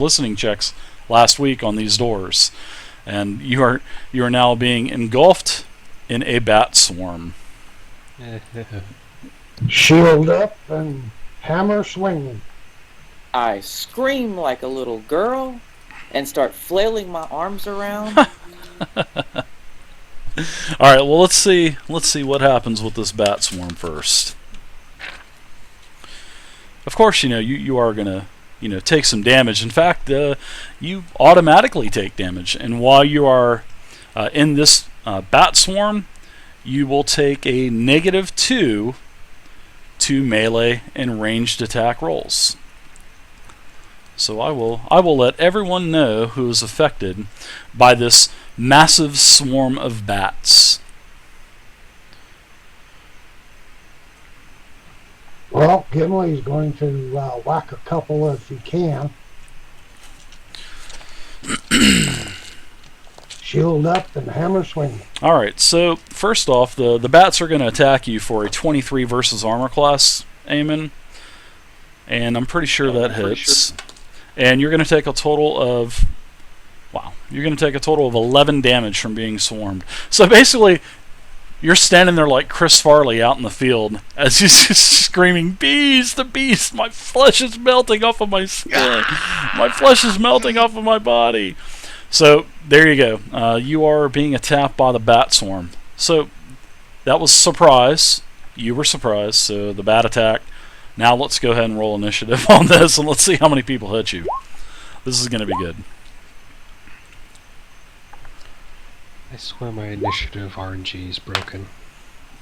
listening checks last week on these doors, and you are now being engulfed in a bat swarm. Shield up and hammer swinging. I scream like a little girl and start flailing my arms around. All right, well, let's see what happens with this bat swarm first. Of course, you are gonna take some damage. In fact, you automatically take damage, and while you are in this bat swarm, you will take a -2 to melee and ranged attack rolls. So I will let everyone know who is affected by this massive swarm of bats. Well, Gimli's going to whack a couple if he can. Shield up and hammer swing. Alright, so first off, the bats are going to attack you for a 23 versus armor class, Eamon. And I'm pretty sure that hits. And you're going to take a total of... Wow. You're going to take a total of 11 damage from being swarmed. So basically, you're standing there like Chris Farley out in the field as he's just screaming, "Bees! The beast! My flesh is melting off of my skin! My flesh is melting off of my body!" So, there you go. You are being attacked by the bat swarm. So, that was surprise. You were surprised, so the bat attack. Now let's go ahead and roll initiative on this, and let's see how many people hit you. This is going to be good. I swear my initiative RNG is broken.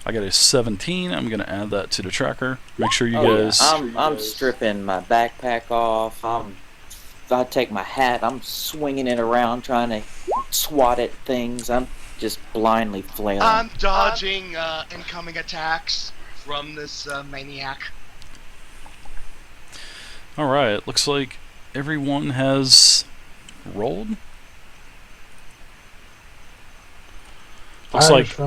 I got a 17. I'm going to add that to the tracker. Make sure you guys... Yeah. I'm stripping my backpack off. I take my hat. I'm swinging it around, trying to swat at things. I'm just blindly flailing. I'm dodging incoming attacks from this maniac. Alright, looks like everyone has rolled. Looks like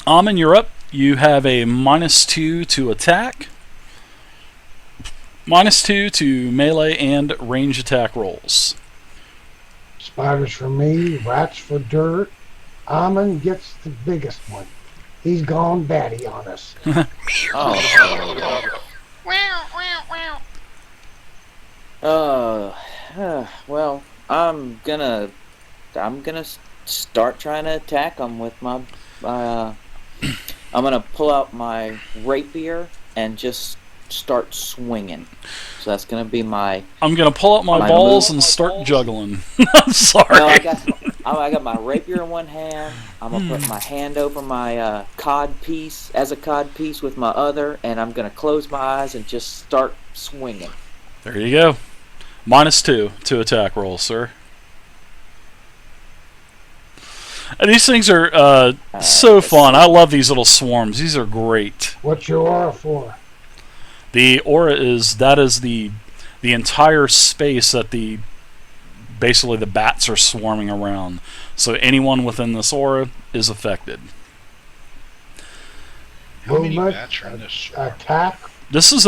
Amon, you're up. You have a -2 to attack, -2 to melee and range attack rolls. Spiders for me, rats for dirt. Amon gets the biggest one. He's gone batty on us. Well, I'm gonna start trying to attack them with my. I'm gonna pull out my rapier and just start swinging. So that's gonna be my. I'm gonna pull out my balls and start juggling. I'm sorry. No, I got my rapier in one hand. I'm gonna put my hand over my cod piece with my other, and I'm gonna close my eyes and just start swinging. There you go. -2 to attack roll, sir. And these things are so fun. I love these little swarms. These are great. What's your aura for? The aura is the entire space that basically the bats are swarming around. So anyone within this aura is affected. How many Movement, bats are in this swarm? attack. This is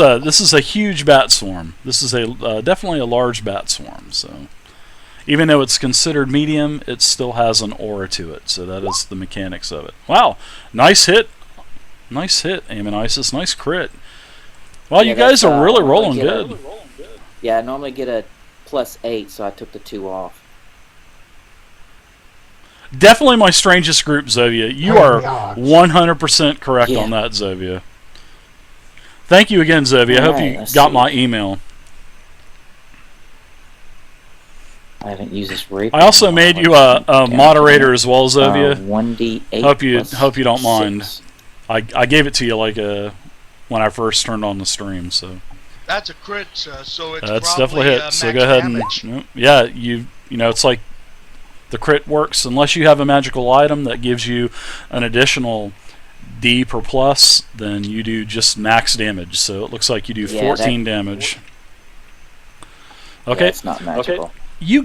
a huge bat swarm. This is definitely a large bat swarm. So even though it's considered medium, it still has an aura to it. So that is the mechanics of it. Wow, nice hit, Aim and Isis, nice crit. Well, Yeah, you guys are really rolling good. Yeah, I normally get a +8, so I took the 2 off. Definitely my strangest group, Zovia. You are 100% correct on that, Zovia. Thank you again, Zovia. I hope you got my email. I haven't used this rapier. I also made you a moderator as well, Zovia. 1d8. Hope you don't mind. 6. I gave it to you like when I first turned on the stream. So That's a crit, so it's that's probably definitely hit. So max go ahead damage. and yeah, you know it's like the crit works unless you have a magical item that gives you an additional D per plus, then you do just max damage. So it looks like you do 14 damage. Okay. Yeah, it's not magical. Okay. You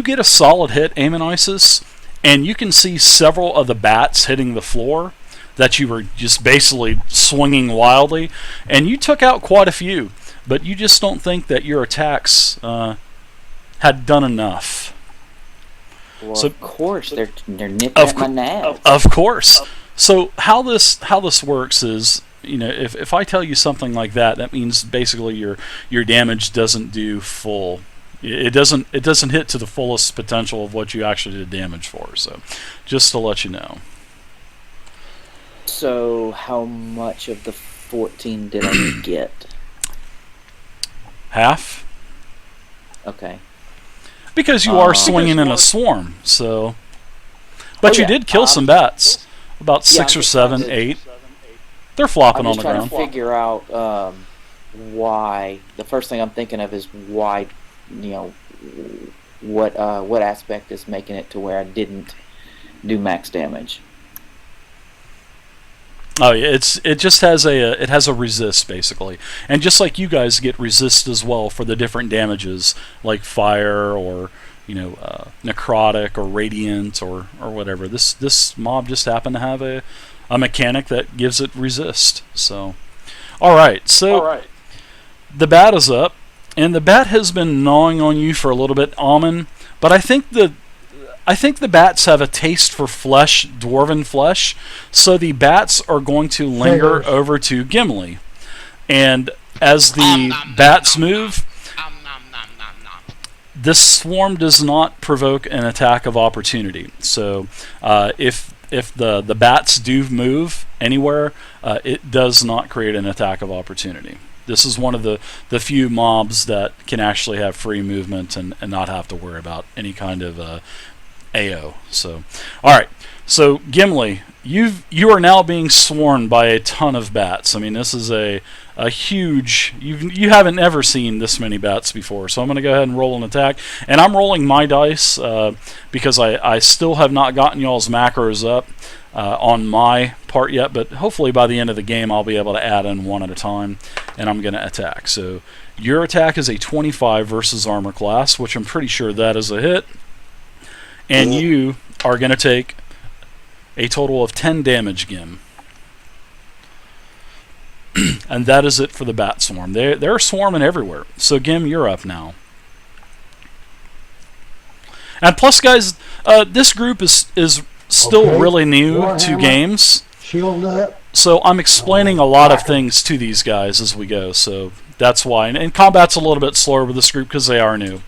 get a solid hit, Aim and Isis, and you can see several of the bats hitting the floor that you were just basically swinging wildly, and you took out quite a few, but you just don't think that your attacks had done enough. Well, So- of course, they're nipping Of at my nabs. Of course. So how this works is, if I tell you something like that, that means basically your damage doesn't do full. It doesn't hit to the fullest potential of what you actually did damage for. So, just to let you know. So how much of the 14 did I get? Half, Okay. because you are Because swinging in a swarm. So, but you yeah. did kill some bats, about Yeah, 6 I'm or just 7, trying to- 8. They're flopping I'm on just the trying ground. to figure out why. The first thing I'm thinking of is why, what aspect is making it to where I didn't do max damage. Oh yeah, it just has a resist basically, and just like you guys get resist as well for the different damages like fire or necrotic or radiant or whatever. This mob just happened to have a mechanic that gives it resist. So, all right, the bat is up, and the bat has been gnawing on you for a little bit, Almond. But I think the bats have a taste for flesh, dwarven flesh, so the bats are going to linger Figures. over to Gimli. And as the bats move, this swarm does not provoke an attack of opportunity. So if the bats do move anywhere, it does not create an attack of opportunity. This is one of the few mobs that can actually have free movement and not have to worry about any kind of AO. So, all right. So Gimli, you are now being swarmed by a ton of bats. I mean, this is a huge. You haven't ever seen this many bats before. So I'm going to go ahead and roll an attack, and I'm rolling my dice because I still have not gotten y'all's macros up on my part yet. But hopefully by the end of the game I'll be able to add in one at a time, and I'm going to attack. So your attack is a 25 versus armor class, which I'm pretty sure that is a hit. And you are going to take a total of 10 damage, Gim. And that is it for the bat swarm. They're swarming everywhere. So, Gim, you're up now. And plus, guys, this group is still Okay. really new to Warhammer. games. Shield up. So I'm explaining a lot of things to these guys as we go. So that's why. And combat's a little bit slower with this group because they are new.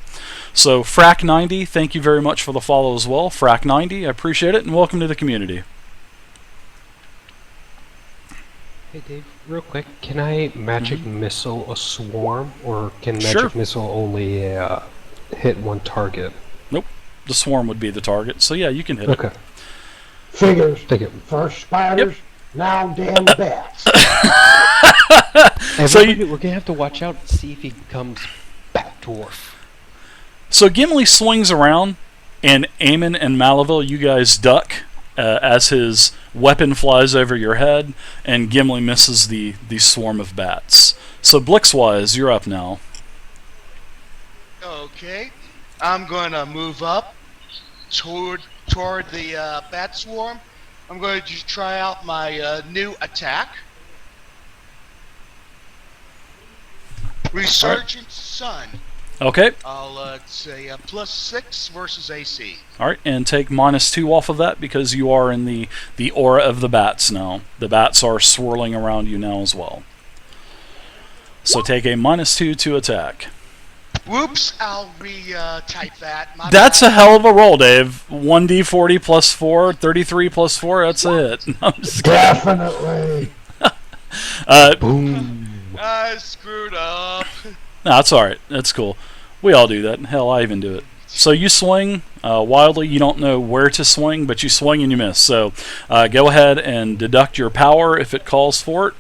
So, Frack90, thank you very much for the follow as well. Frack90, I appreciate it, and welcome to the community. Hey Dave, real quick, can I magic missile a swarm, or can magic Sure. missile only hit one target? Nope, the swarm would be the target. So, yeah, you can hit Okay, Figures. thank you. First spiders, now damn bats. So Everybody, we're gonna have to watch out and see if he becomes Bat Dwarf. So Gimli swings around, and Eamon and Malaville, you guys duck as his weapon flies over your head, and Gimli misses the swarm of bats. So Blixwise, you're up now. Okay, I'm going to move up toward the bat swarm. I'm going to just try out my new attack. Resurgent Sun. Okay, I'll say +6 versus AC. all right, and take -2 off of that because you are in the aura of the bats now. The bats are swirling around you now as well. So take a -2 to attack. Whoops, I'll re-type that. My That's a bad. hell of a roll, Dave. 1d40 plus 4, 33 plus 4, that's a hit. I'm just kidding. Definitely. Boom. I screwed up. No, that's alright. That's cool. We all do that. Hell, I even do it. So you swing wildly. You don't know where to swing, but you swing and you miss. So go ahead and deduct your power if it calls for it.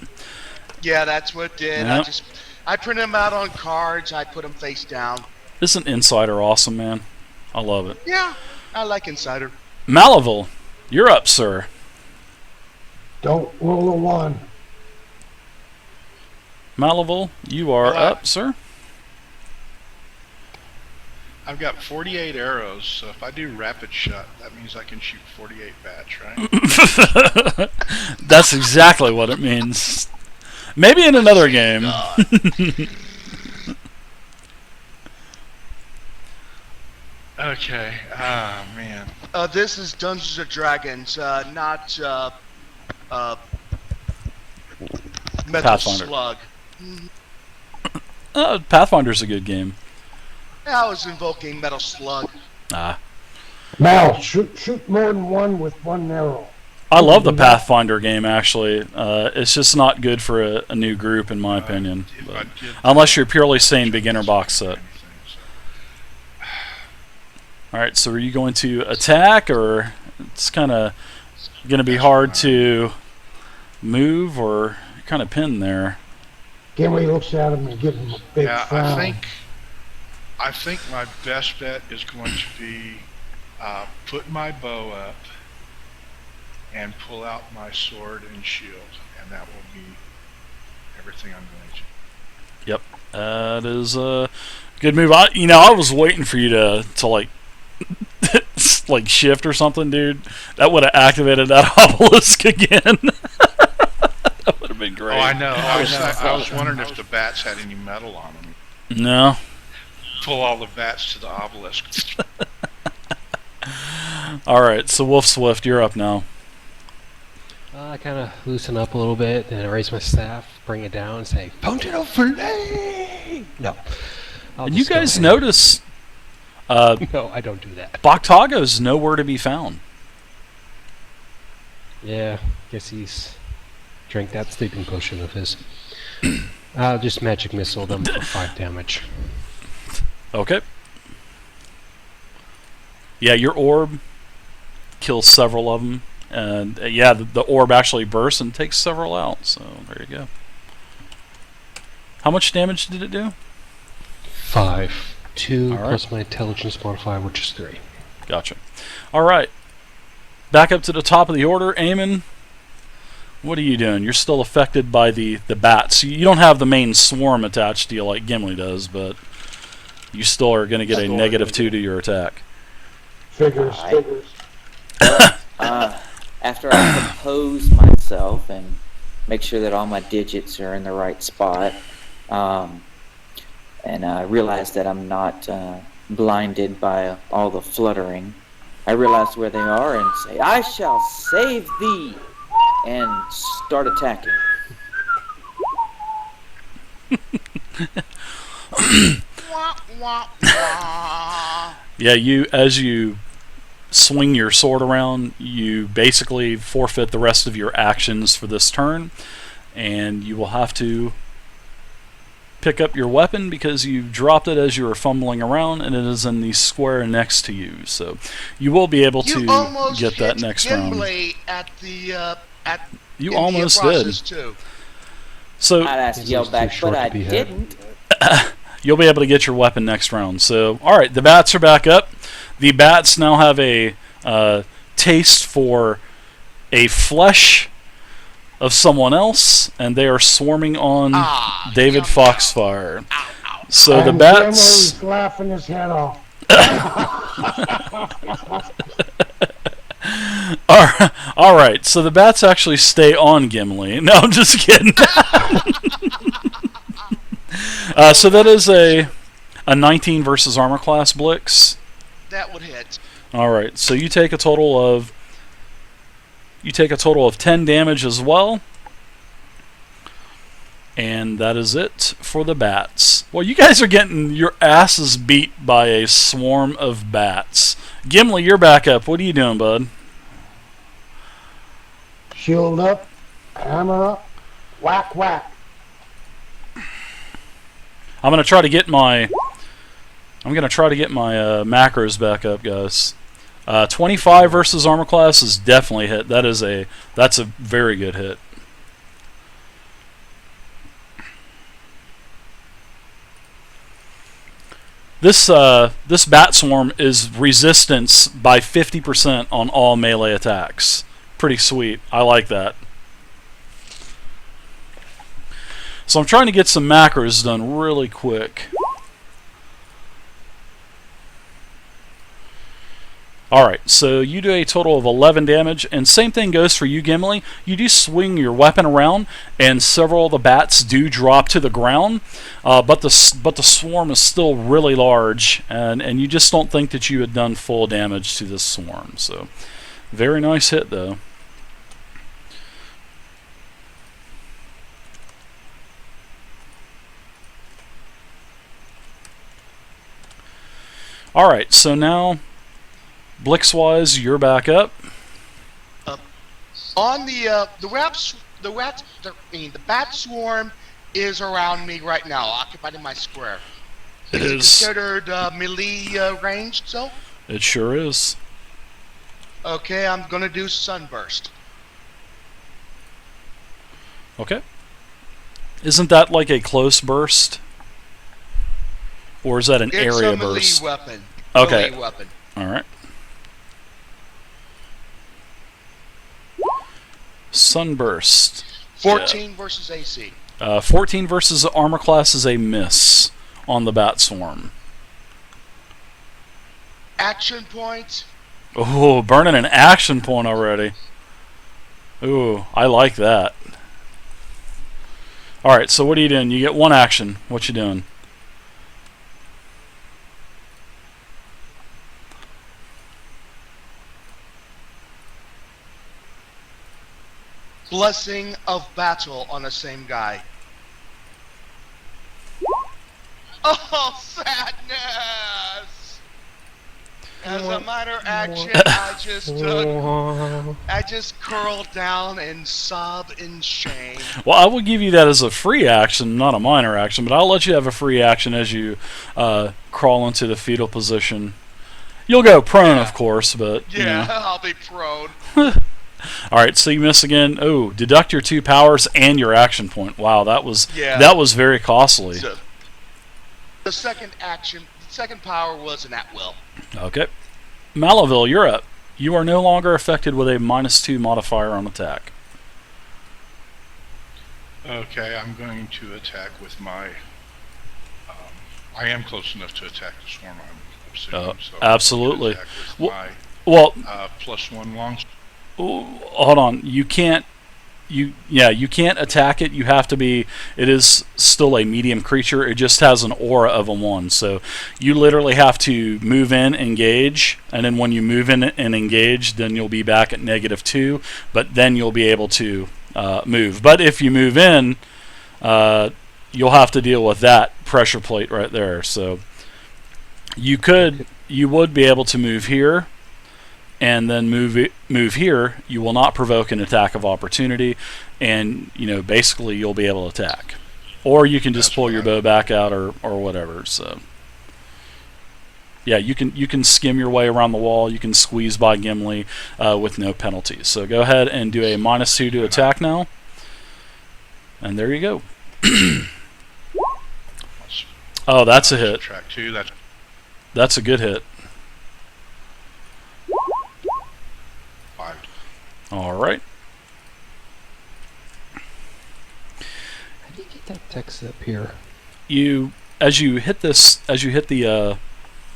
Yeah, that's what it did. Yep. I printed them out on cards. I put them face down. Isn't Insider awesome, man? I love it. Yeah, I like Insider. Malaville, you're up, sir. Don't roll a 1. Malaville, you are Hello. up, sir. I've got 48 arrows, so if I do rapid shot, that means I can shoot 48 bats, right? That's exactly what it means. Maybe in another game. Okay. Ah, man. This is Dungeons and Dragons, not Metal Pathfinder. Slug. Pathfinder's a good game. I was invoking Metal Slug. Ah. Mal, shoot more than one with one arrow. I love the Pathfinder game, actually. It's just not good for a new group, in my opinion. If But I did unless you're purely saying beginner box set. Alright, so are you going to attack, or it's kind of going to be hard to move, or you're kind of pinned there? Gimli looks at him and gives him a big Yeah, frown. I think my best bet is going to be put my bow up and pull out my sword and shield, and that will be everything I'm going to do. Yep, that is a good move. I was waiting for you to like like shift or something, dude. That would have activated that obelisk again. That would have been great. Oh, I know. I was wondering if the bats had any metal on them. No. Pull all the bats to the obelisk. All right, so Wolf Swift, you're up now. I kind of loosen up a little bit, then I raise my staff, bring it down, and say, "Fountain flame!" No. I'll And you just go guys ahead. notice No, I don't do that. Boktago's nowhere to be found. Yeah, guess he's drank that sleeping potion of his. I'll just magic missile them for 5 damage. Okay. Yeah, your orb kills several of them. And yeah, the orb actually bursts and takes several out. So there you go. How much damage did it do? 5. 2 All right. plus my intelligence modifier, which is 3. Gotcha. All right. Back up to the top of the order. Eamon, what are you doing? You're still affected by the bats. You don't have the main swarm attached to you like Gimli does, but you still are going to get a -2 to your attack. Figures. After I compose myself and make sure that all my digits are in the right spot, and I realize that I'm not blinded by all the fluttering, I realize where they are and say, "I shall save thee," and start attacking. Wah, wah, wah. Yeah, as you swing your sword around, you basically forfeit the rest of your actions for this turn, and you will have to pick up your weapon because you dropped it as you were fumbling around, and it is in the square next to you. So you will be able You to almost get that hit next round. Gimli at the You in almost the did. process too. So I'd ask to He's yell almost back, too short but to I be hit. didn't. you'll be able to get your weapon next round. So, all right, the bats are back up. The bats now have a taste for a flesh of someone else, and they are swarming on David yum, Foxfire. So the And bats. Gimli's laughing his head off. All right, so the bats actually stay on Gimli. No, I'm just kidding. So that is a 19 versus armor class Blix. That would hit. All right, so you take a total of 10 damage as well. And that is it for the bats. Well, you guys are getting your asses beat by a swarm of bats. Gimli, you're back up. What are you doing, bud? Shield up, hammer up, whack, whack. I'm gonna try to get my macros back up, guys. 25 versus armor class is definitely a hit. That's a very good hit. This bat swarm is resistance by 50% on all melee attacks. Pretty sweet. I like that. So I'm trying to get some macros done really quick. Alright, so you do a total of 11 damage, and same thing goes for you, Gimli. You do swing your weapon around, and several of the bats do drop to the ground, but the swarm is still really large, and you just don't think that you had done full damage to this swarm. So, very nice hit, though. Alright, so now, Blixwise, you're back up. On the bat swarm is around me right now, occupied in my square. It Is it is. considered melee ranged, so? It sure is. Okay, I'm gonna do sunburst. Okay. Isn't that like a close burst? Or is that an It's area a melee burst? weapon. Okay. Melee weapon. Alright. Sunburst. 14 versus AC. 14 versus armor class is a miss on the bat swarm. Action points. Oh, burning an action point already. Ooh, I like that. Alright, so what are you doing? You get one action. What you doing? Blessing of battle on the same guy. Oh, sadness! As a minor action, I just curl down and sob in shame. Well, I will give you that as a free action, not a minor action, but I'll let you have a free action as you crawl into the fetal position. You'll go prone, of course, but... Yeah, you know. I'll be prone. Alright, so you miss again. Oh, deduct your 2 powers and your action point. Wow, that was very costly. So, the second power was an at-will. Okay. Malaville, you're up. You are no longer affected with a -2 modifier on attack. Okay, I'm going to attack with my... I am close enough to attack the swarm, I'm assuming. So absolutely. I'm gonna attack with Well, my +1 long... hold on. You can't attack it. You have to be. It is still a medium creature. It just has an aura of a 1. So you literally have to move in, engage, and then when you move in and engage, then you'll be back at -2. But then you'll be able to move. But if you move in, you'll have to deal with that pressure plate right there. So you would be able to move here. And then move here. You will not provoke an attack of opportunity, and basically you'll be able to attack, or you can just pull your bow back out or whatever. So yeah, you can skim your way around the wall. You can squeeze by Gimli with no penalties. So go ahead and do a -2 to attack now, and there you go. Oh, that's a hit. Track 2, That's a good hit. 5. All right. How do you get that text up here? As you hit the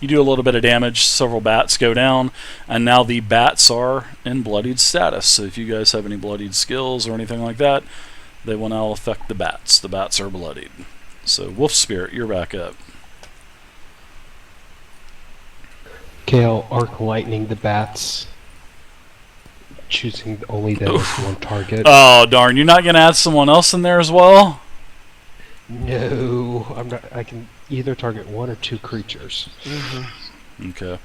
you do a little bit of damage. Several bats go down, and now the bats are in bloodied status. So if you guys have any bloodied skills or anything like that, they will now affect the bats. The bats are bloodied. So Wolf Spirit, you're back up. Kale arc lightning the bats, choosing only them as one target. Oh darn! You're not gonna add someone else in there as well? No, I'm not. I can either target 1 or 2 creatures. Okay.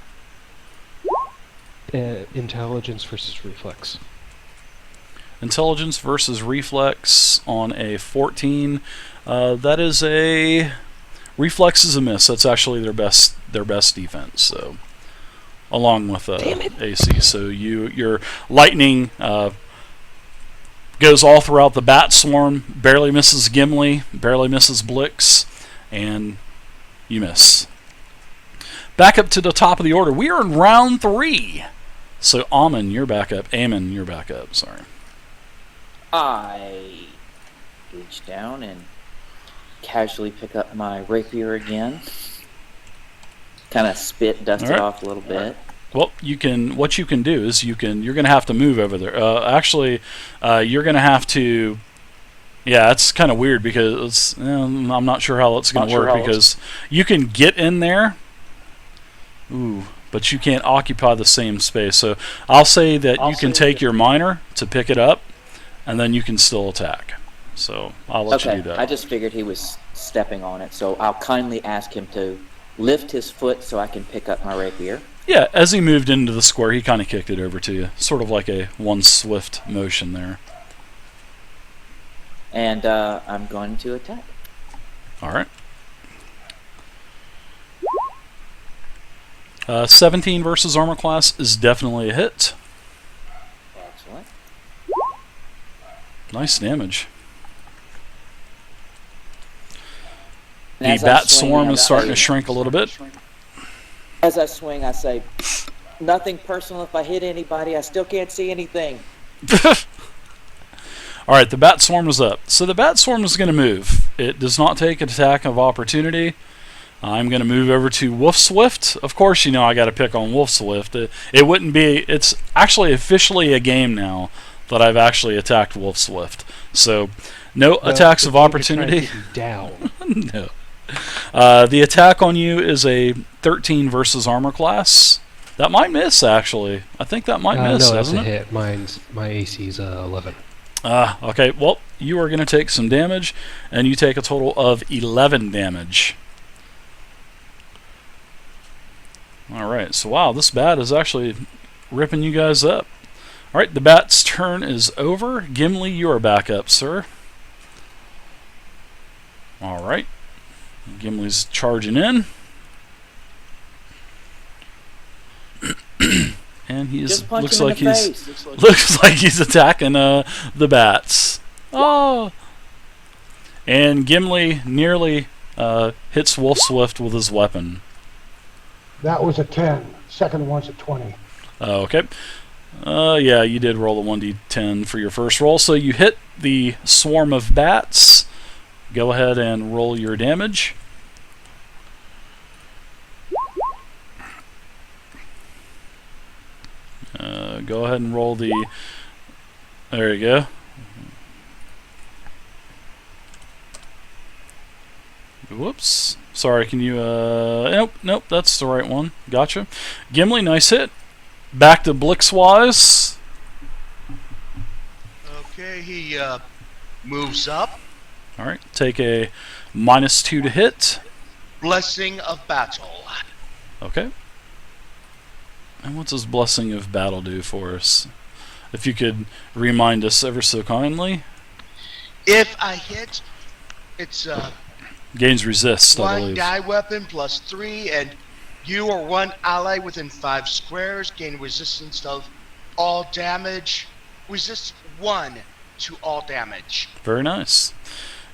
Intelligence versus reflex. Intelligence versus reflex on a 14. That is a reflex is a miss. That's actually their best defense. So, along with AC. So your lightning goes all throughout the bat swarm. Barely misses Gimli. Barely misses Blix, and you miss. Back up to the top of the order. We are in round 3. So Amon, you're back up. Amon, you're back up. Sorry. I reach down and casually pick up my rapier again. Kind of dust it off a little bit. Well, what you can do is you're going to have to move over there. Actually, you're going to have to. Yeah, it's kind of weird because I'm not sure how it's going to work because you can get in there. Ooh, but you can't occupy the same space. So I'll say that you can take your minor to pick it up, and then you can still attack. So I'll let you do that. I just figured he was stepping on it, so I'll kindly ask him to lift his foot so I can pick up my rapier. Yeah, as he moved into the square, he kind of kicked it over to you, sort of like a one swift motion there. And I'm going to attack. All right. 17 versus armor class is definitely a hit. Excellent. Nice damage. And The bat swarm is starting to shrink a little bit. As I swing, I say, nothing personal. If I hit anybody, I still can't see anything. All right, the bat swarm is up. So the bat swarm is going to move. It does not take an attack of opportunity. I'm going to move over to Wolf Swift. Of course, I got to pick on Wolf Swift. It wouldn't be. It's actually officially a game now that I've actually attacked Wolf Swift. So no attacks of opportunity. Down. No. The attack on you is a 13 versus armor class. That might miss, actually. I think that might miss, no, that's doesn't a it? hit. My AC is 11. Okay. Well, you are going to take some damage, and you take a total of 11 damage. All right. So, wow, this bat is actually ripping you guys up. All right, the bat's turn is over. Gimli, you are back up, sir. All right. Gimli's charging in. And looks like he's attacking the bats. Oh! And Gimli nearly hits Wolf Swift with his weapon. That was a 10. Second one's a 20. Okay. Yeah, you did roll a 1d10 for your first roll, so you hit the swarm of bats. Go ahead and roll your damage. Go ahead and roll the... There you go. Whoops. Sorry, can you... Nope, that's the right one. Gotcha. Gimli, nice hit. Back to Blixwise. Okay, he moves up. Alright, take a -2 to hit. Blessing of battle. Okay. And what's his Blessing of Battle do for us? If you could remind us ever so kindly. If I hit, it's Gains resist, I one believe. die weapon plus 3, and you or one ally within 5 squares gain resistance of all damage. Resist 1 to all damage. Very nice.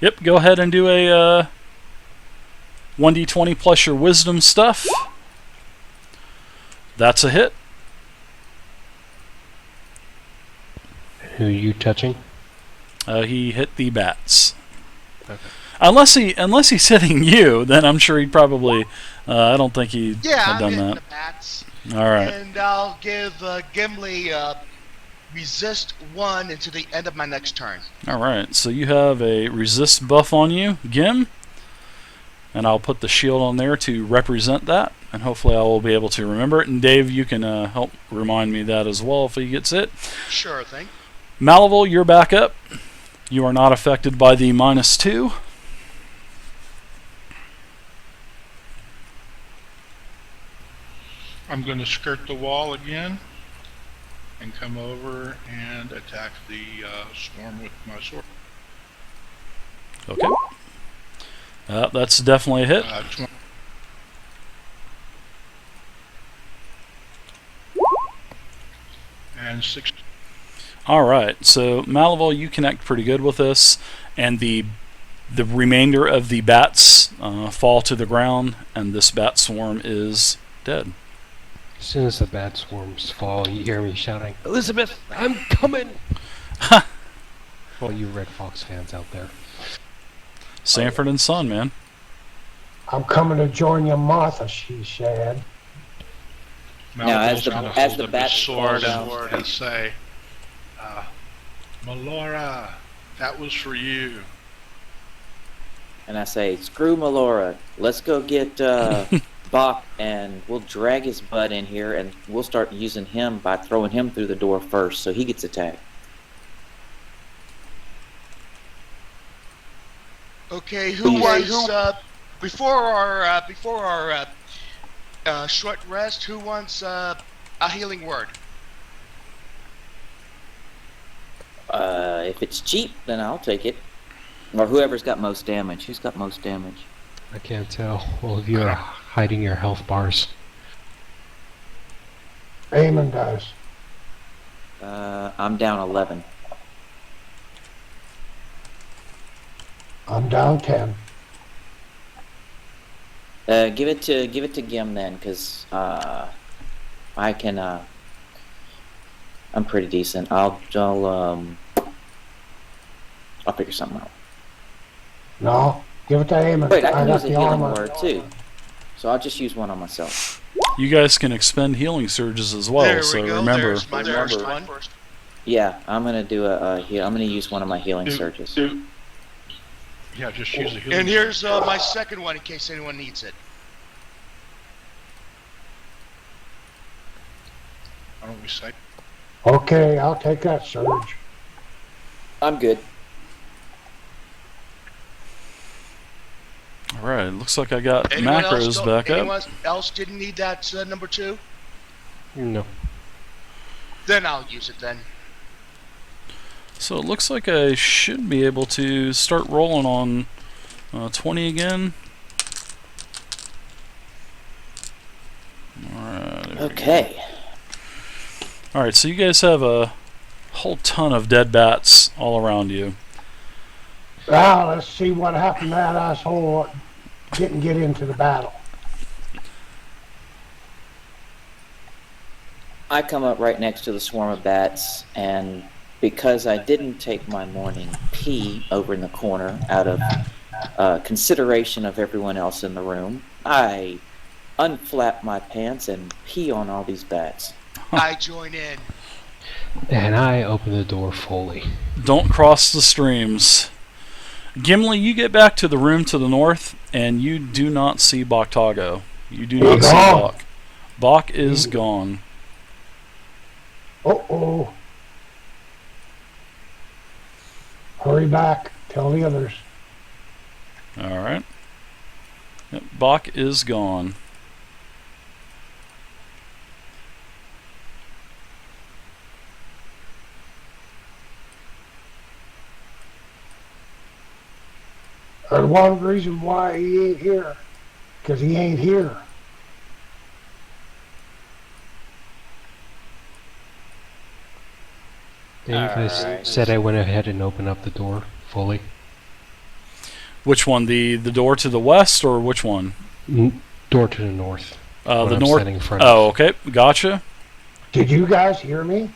Yep, go ahead and do a 1d20 plus your wisdom stuff. That's a hit. Who are you touching? He hit the bats. Okay. Unless he's hitting you, then I'm sure he'd probably. I don't think he had done I'm hitting that. the bats. All right. And I'll give Gimli resist 1 until the end of my next turn. All right. So you have a resist buff on you, Gim, and I'll put the shield on there to represent that, and hopefully I will be able to remember it. And Dave, you can help remind me that as well if he gets it. Sure thing. Malival, you're back up. You are not affected by the -2. I'm going to skirt the wall again and come over and attack the swarm with my sword. Okay. That's definitely a hit. 20. And 6. All right. So Malival, you connect pretty good with this, and the remainder of the bats fall to the ground, and this bat swarm is dead. As soon as the bat swarms fall, you hear me shouting, "Elizabeth, I'm coming!" Well, you Red Fox fans out there. Sanford and Son, man. I'm coming to join you, Martha, she said. Now, as Malcolm's the- gonna as hold the up bats his sword fall down. and say, Melora, that was for you. And I say, screw Melora. Let's go get Bach, and we'll drag his butt in here, and we'll start using him by throwing him through the door first, so he gets attacked. Okay, who wants before our short rest? Who wants a healing word? If it's cheap, then I'll take it. Or whoever's got most damage. Who's got most damage? I can't tell. All of you are hiding your health bars. Eamon does. I'm down 11. I'm down 10. Give it to Gim then, because I can. I'm pretty decent. I'll figure something out. No, give it to Eamon. Wait, I can got use a the healing armor. word too. So I'll just use one on myself. You guys can expend healing surges as well. There So we go. remember, There's my first one. Yeah, I'm gonna do I'm gonna use one of my healing surges. Yeah, just use the healing. And here's my second one in case anyone needs it. Why don't we say? Okay, I'll take that surge. I'm good. all right. Looks like I got Anyone macros back up. anyone else didn't need that number 2? No. Then I'll use it then. So it looks like I should be able to start rolling on 20 again. Alright. there we go. Okay. Alright, so you guys have a whole ton of dead bats all around you. Now let's see what happened to that asshole that didn't get into the battle. I come up right next to the swarm of bats, and because I didn't take my morning pee over in the corner out of consideration of everyone else in the room, I unflap my pants and pee on all these bats. I join in. And I open the door fully. Don't cross the streams. Gimli, you get back to the room to the north, and you do not see Boktago. You do not see gone. Bok. Bok is gone. Uh-oh. Hurry back. Tell the others. Alright. Yep, Bok is gone. There's one reason why he ain't here. Because he ain't here. Dave, I said I went ahead and opened up the door fully. Which one? The door to the west, or which one? Door to the north. The What I'm north. standing in front of. Oh, okay. Gotcha. Did you guys hear me?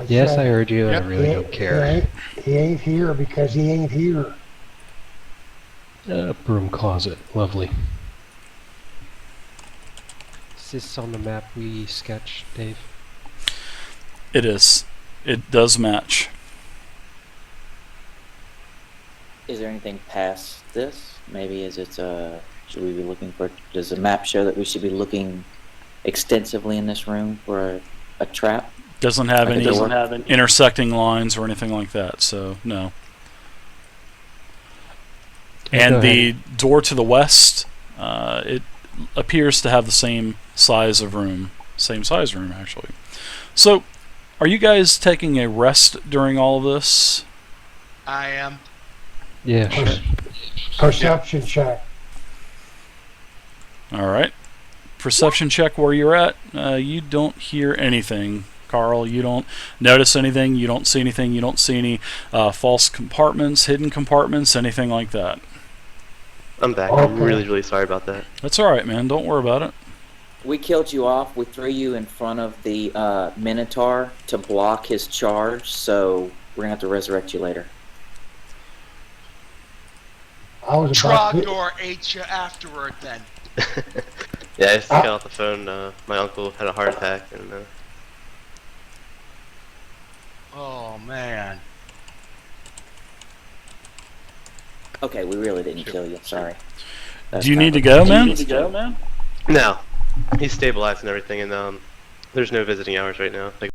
Yes, I said heard you. Yep. I really don't care. He ain't here because he ain't here. Broom closet. Lovely. Is this on the map we sketched, Dave? It is. It does match. Is there anything past this? Maybe should we be looking for? Does the map show that we should be looking extensively in this room for a trap? Doesn't have Like a any door? intersecting lines or anything like that, so no. And the door to the west, it appears to have the same size of room. Same size room, actually. So, are you guys taking a rest during all of this? I am. Yeah, sure. Perception check. Alright. Perception check where you're at. You don't hear anything, Carl. You don't notice anything. You don't see anything. You don't see any false compartments, hidden compartments, anything like that. I'm back. Okay. I'm really, really sorry about that. That's alright, man. Don't worry about it. We killed you off. We threw you in front of the Minotaur to block his charge, so we're gonna have to resurrect you later. I was about to, Trogdor ate you afterward then. Yeah, I just got off the phone. My uncle had a heart attack, and Oh man. Okay, we really didn't kill you. Sorry. That's Do you kind need to of go, a- man? no, he's stabilized and everything, and there's no visiting hours right now. Like